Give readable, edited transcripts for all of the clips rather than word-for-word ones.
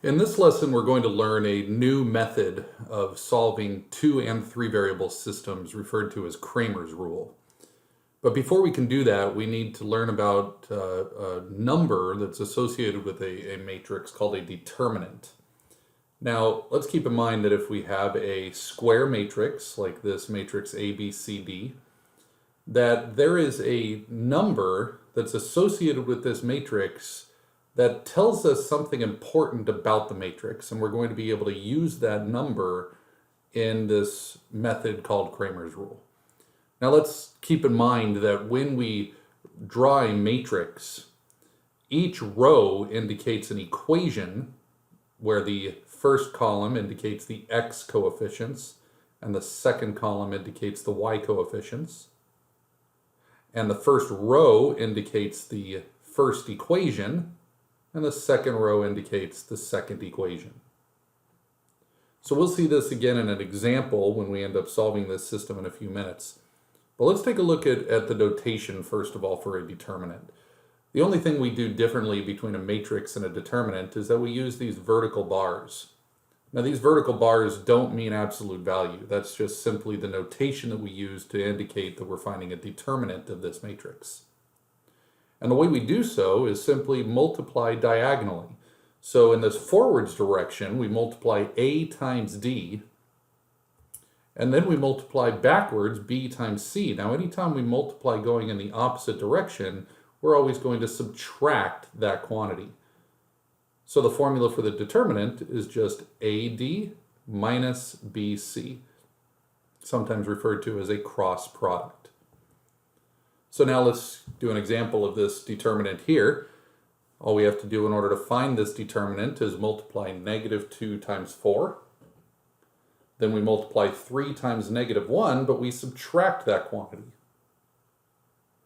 In this lesson, we're going to learn a new method of solving 2 and 3 variable systems referred to as Cramer's rule. But before we can do that, we need to learn about a number that's associated with a matrix called a determinant. Now, let's keep in mind that if we have a square matrix, like this matrix A, B, C, D, that there is a number that's associated with this matrix that tells us something important about the matrix, and we're going to be able to use that number in this method called Cramer's rule. Now let's keep in mind that when we draw a matrix, each row indicates an equation where the first column indicates the x coefficients and the second column indicates the y coefficients. And the first row indicates the first equation, and the second row indicates the second equation. So we'll see this again in an example when we end up solving this system in a few minutes. But let's take a look at the notation first of all for a determinant. The only thing we do differently between a matrix and a determinant is that we use these vertical bars. Now these vertical bars don't mean absolute value. That's just simply the notation that we use to indicate that we're finding a determinant of this matrix. And the way we do so is simply multiply diagonally. So in this forwards direction, we multiply A times D, and then we multiply backwards B times C. Now anytime we multiply going in the opposite direction, we're always going to subtract that quantity. So the formula for the determinant is just AD minus BC, sometimes referred to as a cross product. So now let's do an example of this determinant here. All we have to do in order to find this determinant is multiply negative 2 times 4. Then we multiply 3 times negative 1, but we subtract that quantity.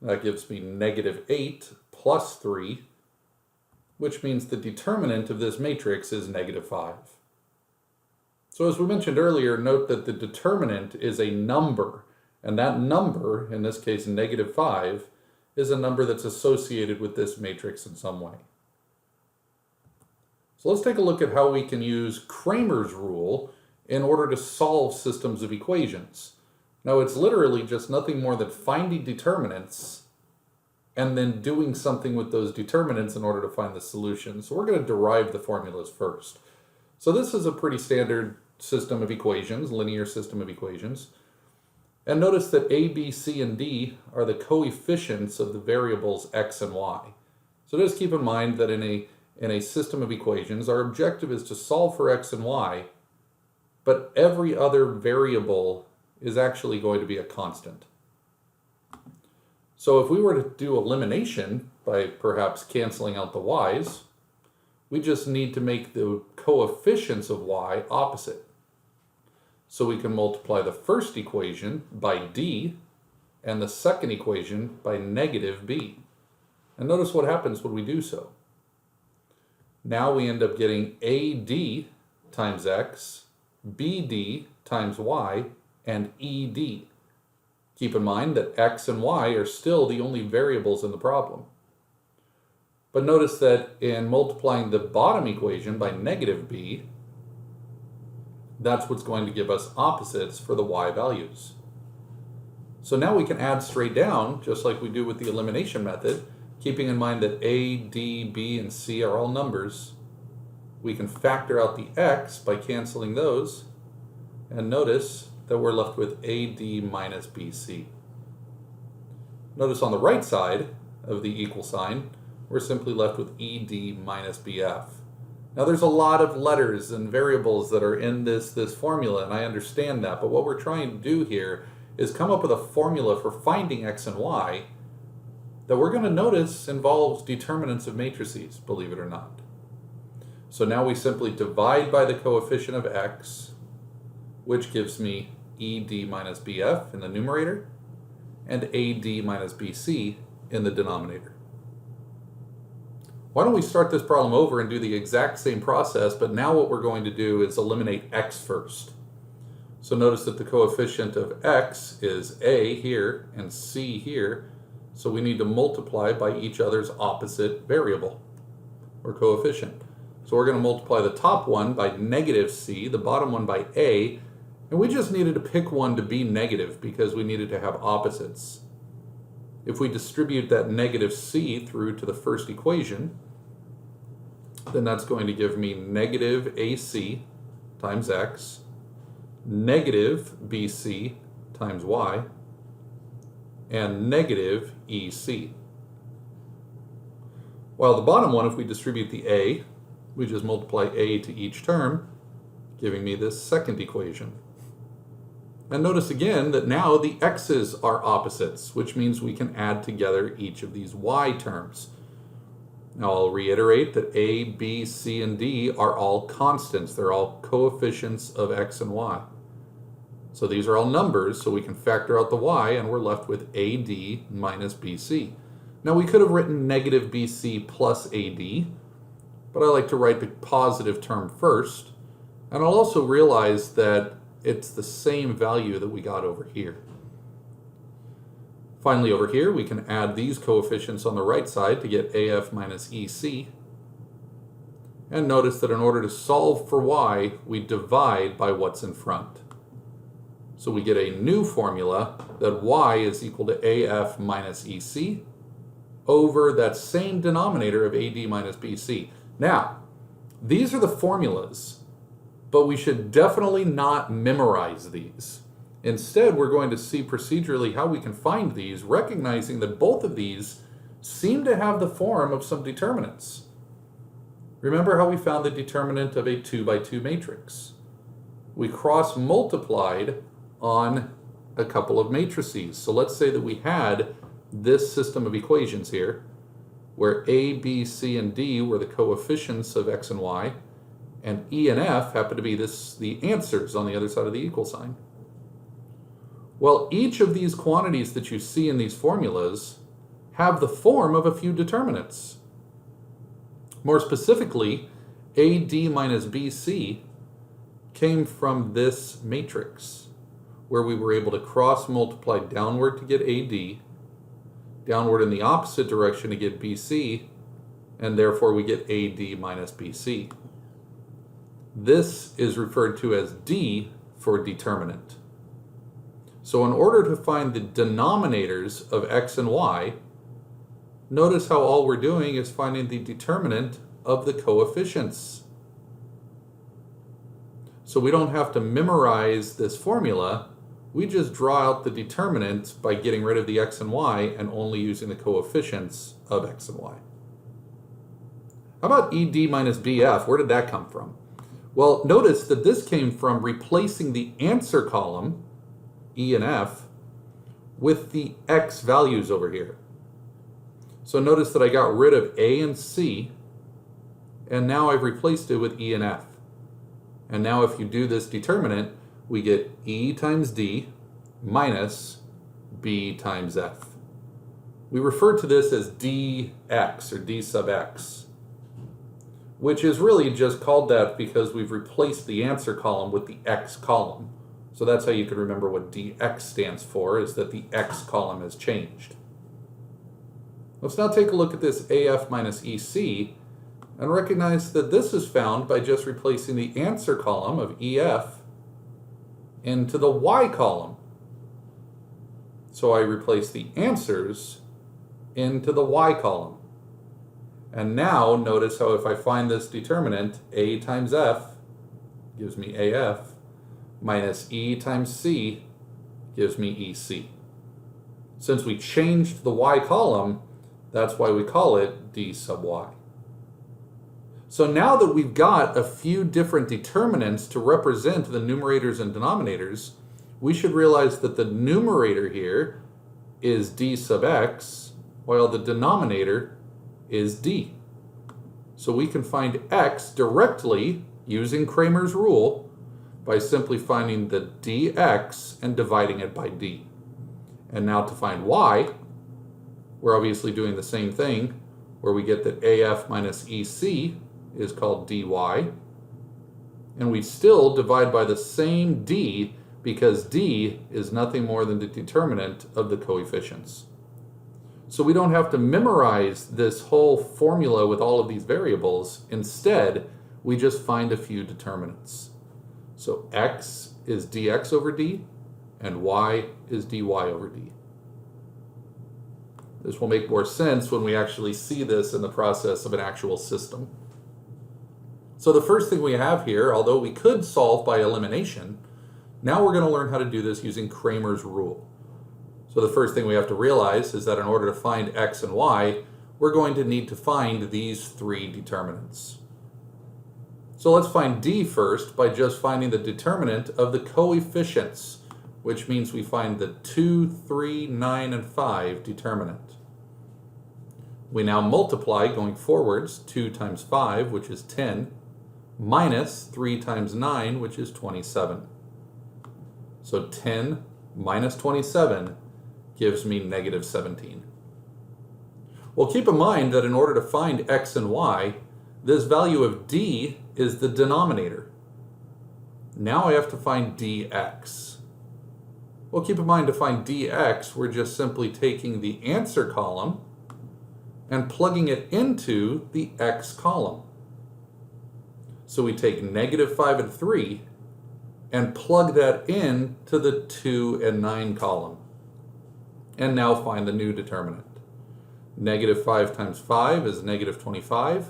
That gives me negative 8 plus 3, which means the determinant of this matrix is negative 5. So as we mentioned earlier, note that the determinant is a number. And that number, in this case negative 5, is a number that's associated with this matrix in some way. So let's take a look at how we can use Cramer's rule in order to solve systems of equations. Now it's literally just nothing more than finding determinants and then doing something with those determinants in order to find the solution. So we're going to derive the formulas first. So this is a pretty standard system of equations, linear system of equations. And notice that A, B, C, and D are the coefficients of the variables x and y. So just keep in mind that in a system of equations, our objective is to solve for x and y, but every other variable is actually going to be a constant. So if we were to do elimination by perhaps canceling out the y's, we just need to make the coefficients of y opposite. So we can multiply the first equation by d and the second equation by negative b. And notice what happens when we do so. Now we end up getting AD times x, BD times y, and ED. Keep in mind that x and y are still the only variables in the problem. But notice that in multiplying the bottom equation by negative b, that's what's going to give us opposites for the y values. So now we can add straight down, just like we do with the elimination method, keeping in mind that A, D, B, and C are all numbers. We can factor out the x by canceling those, and notice that we're left with AD minus BC. Notice on the right side of the equal sign, we're simply left with ED minus BF. Now there's a lot of letters and variables that are in this formula, and I understand that, but what we're trying to do here is come up with a formula for finding x and y that we're going to notice involves determinants of matrices, believe it or not. So now we simply divide by the coefficient of x, which gives me ED minus BF in the numerator, and AD minus BC in the denominator. Why don't we start this problem over and do the exact same process, but now what we're going to do is eliminate x first. So notice that the coefficient of x is a here and c here, so we need to multiply by each other's opposite variable or coefficient. So we're going to multiply the top one by negative c, the bottom one by a, and we just needed to pick one to be negative because we needed to have opposites. If we distribute that negative c through to the first equation, then that's going to give me negative ac times x, negative bc times y, and negative ec. While the bottom one, if we distribute the a, we just multiply a to each term, giving me this second equation. And notice again that now the x's are opposites, which means we can add together each of these y terms. Now I'll reiterate that a, b, c, and d are all constants. They're all coefficients of x and y. So these are all numbers, so we can factor out the y, and we're left with ad minus bc. Now we could have written negative bc plus ad, but I like to write the positive term first. And I'll also realize that it's the same value that we got over here. Finally, over here, we can add these coefficients on the right side to get AF minus EC. And notice that in order to solve for y, we divide by what's in front. So we get a new formula that y is equal to AF minus EC over that same denominator of AD minus BC. Now, these are the formulas, but we should definitely not memorize these. Instead, we're going to see procedurally how we can find these, recognizing that both of these seem to have the form of some determinants. Remember how we found the determinant of a 2 by 2 matrix? We cross-multiplied on a couple of matrices. So let's say that we had this system of equations here, where a, b, c, and d were the coefficients of x and y, and e and f happen to be the answers on the other side of the equal sign. Well, each of these quantities that you see in these formulas have the form of a few determinants. More specifically, AD minus BC came from this matrix, where we were able to cross-multiply downward to get AD, downward in the opposite direction to get BC, and therefore we get AD minus BC. This is referred to as D for determinant. So in order to find the denominators of x and y, notice how all we're doing is finding the determinant of the coefficients. So we don't have to memorize this formula, we just draw out the determinants by getting rid of the x and y and only using the coefficients of x and y. How about ED minus BF? Where did that come from? Well, notice that this came from replacing the answer column, E and F, with the x values over here. So notice that I got rid of A and C, and now I've replaced it with E and F. And now if you do this determinant, we get E times D minus B times F. We refer to this as dx, or d sub x, which is really just called that because we've replaced the answer column with the x column. So that's how you can remember what dx stands for, is that the x column has changed. Let's now take a look at this AF minus EC and recognize that this is found by just replacing the answer column of EF into the y column. So I replace the answers into the y column. And now notice how if I find this determinant, A times F gives me AF, minus E times C gives me EC. Since we changed the y column, that's why we call it d sub y. So now that we've got a few different determinants to represent the numerators and denominators, we should realize that the numerator here is d sub x, while the denominator is d. So we can find x directly using Cramer's rule by simply finding the dx and dividing it by d. And now to find y, we're obviously doing the same thing, where we get that AF minus EC is called dy, and we still divide by the same d because d is nothing more than the determinant of the coefficients. So we don't have to memorize this whole formula with all of these variables. Instead, we just find a few determinants. So x is dx over d, and y is dy over d. This will make more sense when we actually see this in the process of an actual system. So the first thing we have here, although we could solve by elimination, now we're going to learn how to do this using Cramer's rule. So the first thing we have to realize is that in order to find x and y, we're going to need to find these three determinants. So let's find d first by just finding the determinant of the coefficients, which means we find the 2, 3, 9, and 5 determinant. We now multiply going forwards 2 times 5, which is 10, minus 3 times 9, which is 27. So 10 minus 27 gives me negative 17. Well, keep in mind that in order to find x and y, this value of d is the denominator. Now I have to find dx. Well, keep in mind to find dx, we're just simply taking the answer column and plugging it into the x column. So we take negative 5 and 3 and plug that in to the 2 and 9 column. And now find the new determinant. Negative 5 times 5 is negative 25,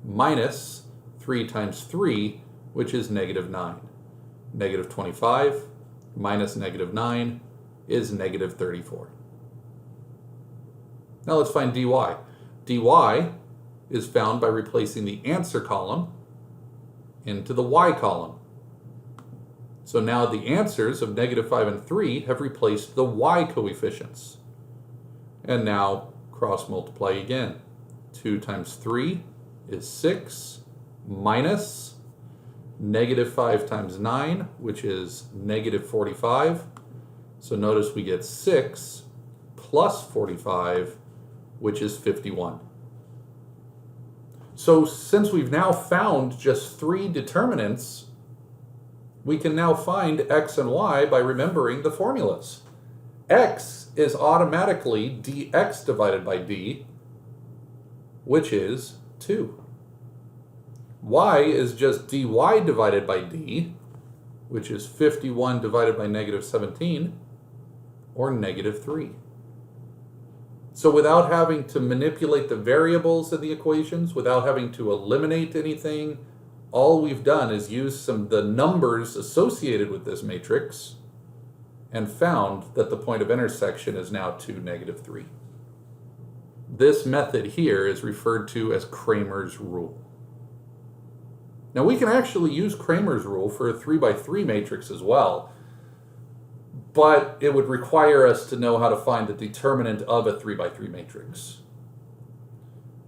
minus 3 times 3, which is negative 9. Negative 25 minus negative 9 is negative 34. Now let's find dy. dy is found by replacing the answer column into the y column. So now the answers of negative 5 and 3 have replaced the y coefficients. And now cross multiply again. 2 times 3 is 6, minus negative 5 times 9, which is negative 45. So notice we get 6 plus 45, which is 51. So since we've now found just 3 determinants, we can now find x and y by remembering the formulas. X is automatically dx divided by d, which is 2. Y is just dy divided by d, which is 51 divided by negative 17, or negative 3. So without having to manipulate the variables in the equations, without having to eliminate anything, all we've done is use the numbers associated with this matrix and found that the point of intersection is now 2, negative 3. This method here is referred to as Cramer's rule. Now we can actually use Cramer's rule for a 3 by 3 matrix as well, but it would require us to know how to find the determinant of a 3 by 3 matrix.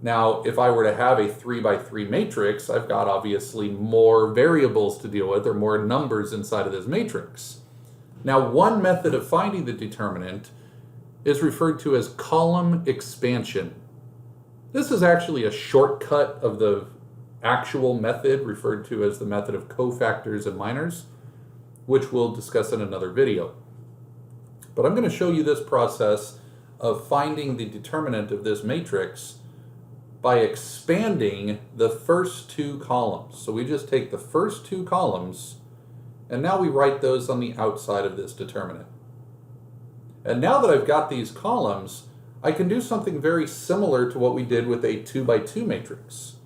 Now, if I were to have a 3 by 3 matrix, I've got obviously more variables to deal with, or more numbers inside of this matrix. Now, one method of finding the determinant is referred to as column expansion. This is actually a shortcut of the actual method referred to as the method of cofactors and minors, which we'll discuss in another video. But I'm going to show you this process of finding the determinant of this matrix by expanding the first 2 columns. So we just take the first 2 columns, and now we write those on the outside of this determinant. And now that I've got these columns, I can do something very similar to what we did with a 2 by 2 matrix.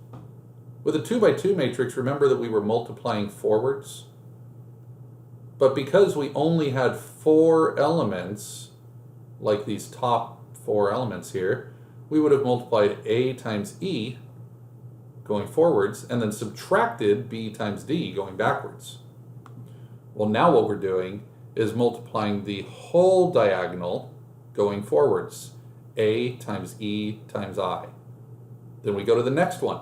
With a 2 by 2 matrix, remember that we were multiplying forwards? But because we only had 4 elements, like these top 4 elements here, we would have multiplied A times E going forwards, and then subtracted B times D going backwards. Well, now what we're doing is multiplying the whole diagonal going forwards. A times E times I. Then we go to the next one,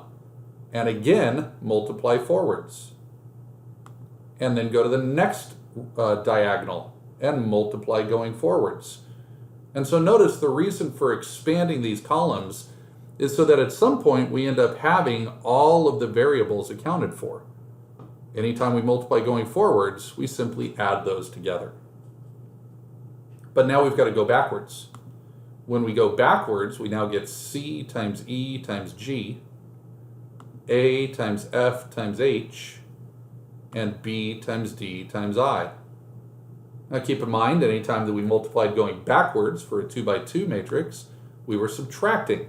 and again multiply forwards. And then go to the next diagonal and multiply going forwards. And so notice the reason for expanding these columns is so that at some point we end up having all of the variables accounted for. Anytime we multiply going forwards, we simply add those together. But now we've got to go backwards. when we go backwards, we now get C times E times G, A times F times H, and B times D times I. Now keep in mind, anytime that we multiplied going backwards for a 2 by 2 matrix, we were subtracting.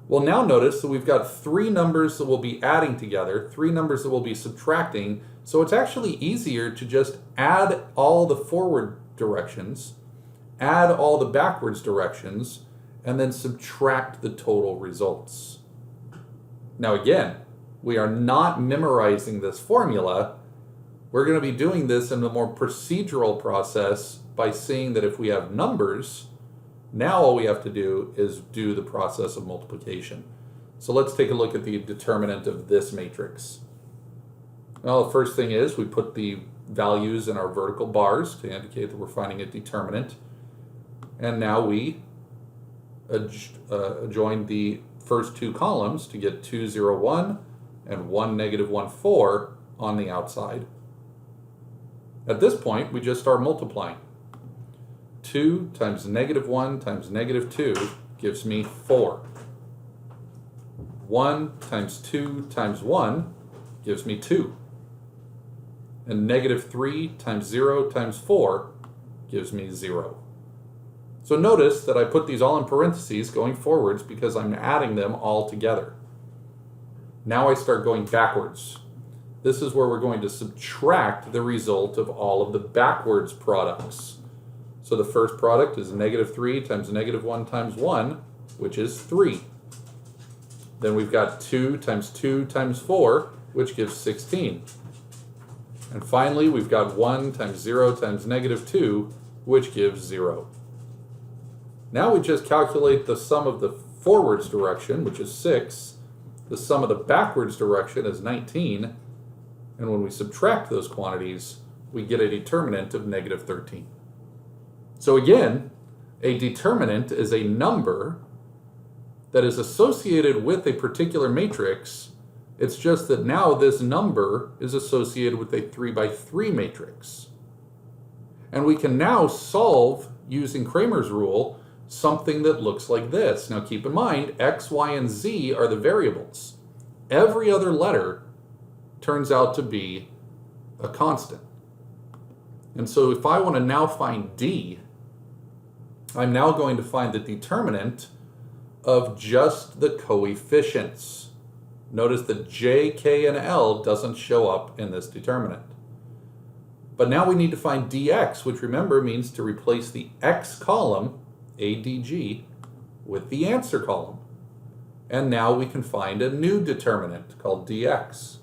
Well, now notice that we've got three numbers that we'll be adding together, three numbers that we'll be subtracting, so it's actually easier to just add all the forward directions, add all the backwards directions, and then subtract the total results. Now again, we are not memorizing this formula. We're going to be doing this in a more procedural process by seeing that if we have numbers, now all we have to do is do the process of multiplication. So let's take a look at the determinant of this matrix. Well, the first thing is we put the values in our vertical bars to indicate that we're finding a determinant. And now we join the first two columns to get 2, 0, 1 and 1, negative 1, 4 on the outside. At this point, we just start multiplying. 2 times negative 1 times negative 2 gives me 4. 1 times 2 times 1 gives me 2. And negative 3 times 0 times 4 gives me 0. So notice that I put these all in parentheses going forwards because I'm adding them all together. Now I start going backwards. This is where we're going to subtract the result of all of the backwards products. So the first product is negative 3 times negative 1 times 1, which is 3. Then we've got 2 times 2 times 4, which gives 16. And finally, we've got 1 times 0 times negative 2, which gives 0. Now we just calculate the sum of the forwards direction, which is 6. The sum of the backwards direction is 19. And when we subtract those quantities, we get a determinant of negative 13. So again, a determinant is a number that is associated with a particular matrix. It's just that now this number is associated with a 3 by 3 matrix. And we can now solve, using Cramer's rule, something that looks like this. Now keep in mind, x, y, and z are the variables. Every other letter turns out to be a constant. And so if I want to now find d, I'm now going to find the determinant of just the coefficients. Notice that j, k, and l doesn't show up in this determinant. But now we need to find dx, which remember means to replace the x column, ADG, with the answer column. And now we can find a new determinant called dx.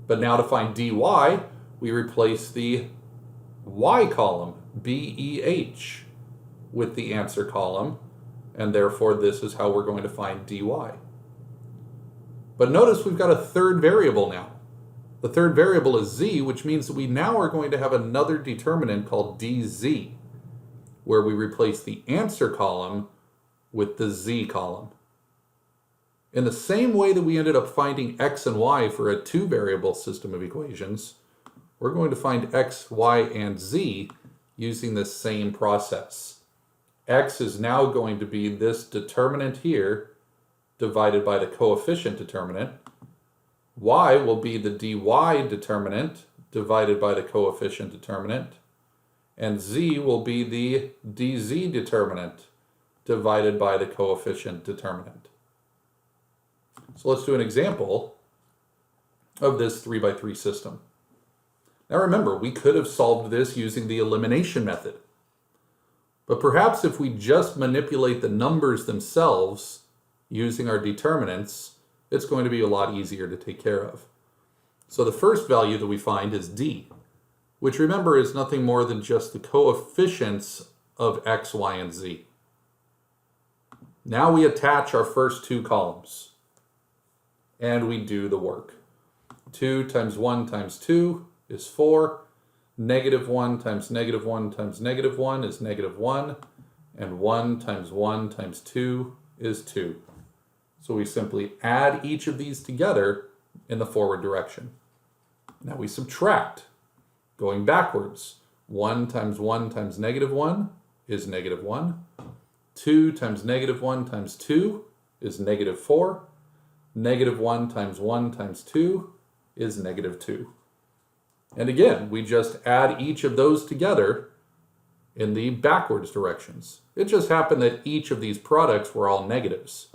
But now to find dy, we replace the y column, BEH, with the answer column, and therefore this is how we're going to find dy. But notice we've got a third variable now. The third variable is z, which means that we now are going to have another determinant called dz, where we replace the answer column with the z column. In the same way that we ended up finding x and y for a two-variable system of equations, we're going to find x, y, and z using the same process. X is now going to be this determinant here divided by the coefficient determinant. Y will be the dy determinant divided by the coefficient determinant. And z will be the dz determinant divided by the coefficient determinant. So let's do an example of this 3 by 3 system. Now remember, we could have solved this using the elimination method. But perhaps if we just manipulate the numbers themselves using our determinants, it's going to be a lot easier to take care of. So the first value that we find is d, which remember is nothing more than just the coefficients of x, y, and z. Now we attach our first two columns, and we do the work. 2 times 1 times 2 is 4. Negative 1 times negative 1 times negative 1 is negative 1. And 1 times 2 is 2. So we simply add each of these together in the forward direction. Now we subtract, going backwards. 1 times negative 1 is negative 1. 2 times negative 1 times 2 is negative 4. Negative 1 times 1 times 2 is negative 2. And again, we just add each of those together in the backwards directions. It just happened that each of these products were all negatives.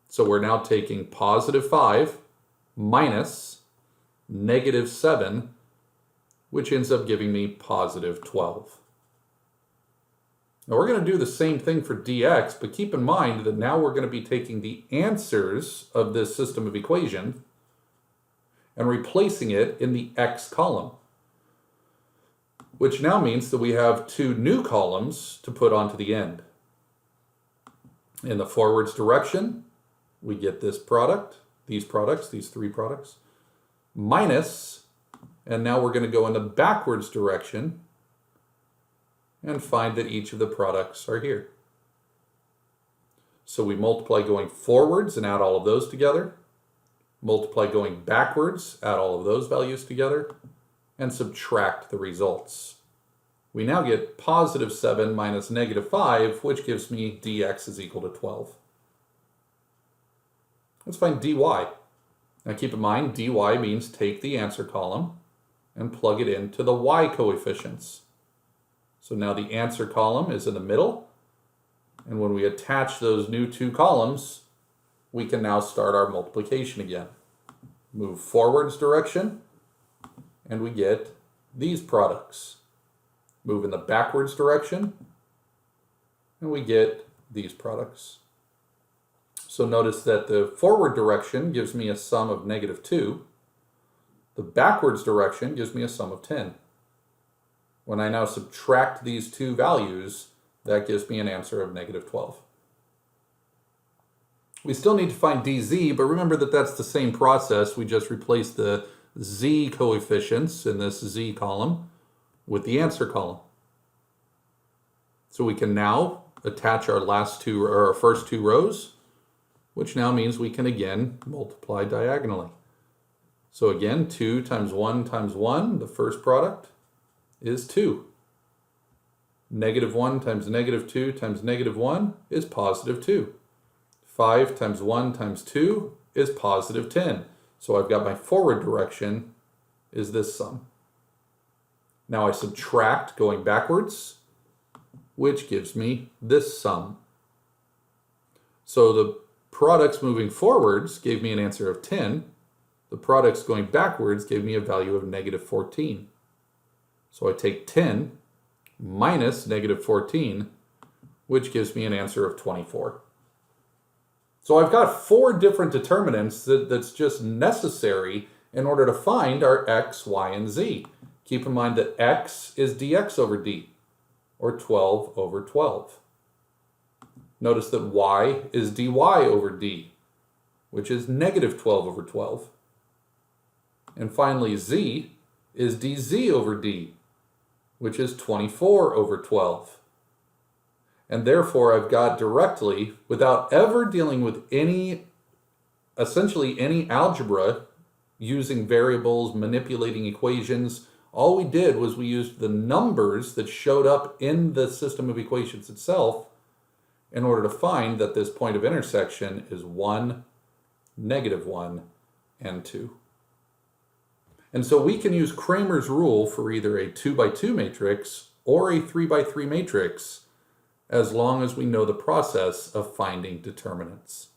So we're now taking positive 5 minus negative 7, which ends up giving me positive 12. Now we're going to do the same thing for dx, but keep in mind that now we're going to be taking the answers of this system of equation and replacing it in the x column, which now means that we have two new columns to put onto the end. In the forwards direction, we get this product, these three products, minus, and now we're going to go in the backwards direction and find that each of the products are here. So we multiply going forwards and add all of those together, multiply going backwards, add all of those values together, and subtract the results. We now get positive 7 minus negative 5, which gives me dx is equal to 12. Let's find dy. Now keep in mind, dy means take the answer column and plug it into the y coefficients. So now the answer column is in the middle, and when we attach those new two columns, we can now start our multiplication again. Move forwards direction, and we get these products. Move in the backwards direction, and we get these products. So notice that the forward direction gives me a sum of negative 2. The backwards direction gives me a sum of 10. When I now subtract these two values, that gives me an answer of negative 12. We still need to find dz, but remember that that's the same process. We just replace the z coefficients in this z column with the answer column. So we can now attach our first two rows, which now means we can again multiply diagonally. So again, 2 times 1 times 1, the first product, is 2. Negative 1 times negative 2 times negative 1 is positive 2. 5 times 1 times 2 is positive 10. So I've got my forward direction is this sum. Now I subtract going backwards, which gives me this sum. So the products moving forwards gave me an answer of 10. The products going backwards gave me a value of negative 14. So I take 10 minus negative 14, which gives me an answer of 24. So I've got 4 different determinants that's just necessary in order to find our x, y, and z. Keep in mind that x is dx over d, or 12 over 12. Notice that y is dy over d, which is negative 12 over 12. And finally, z is dz over d, which is 24 over 12. And therefore, I've got directly, without ever dealing with essentially any algebra, using variables, manipulating equations, all we did was we used the numbers that showed up in the system of equations itself in order to find that this point of intersection is 1, negative 1, and 2. And so we can use Cramer's rule for either a 2 by 2 matrix or a 3 by 3 matrix as long as we know the process of finding determinants.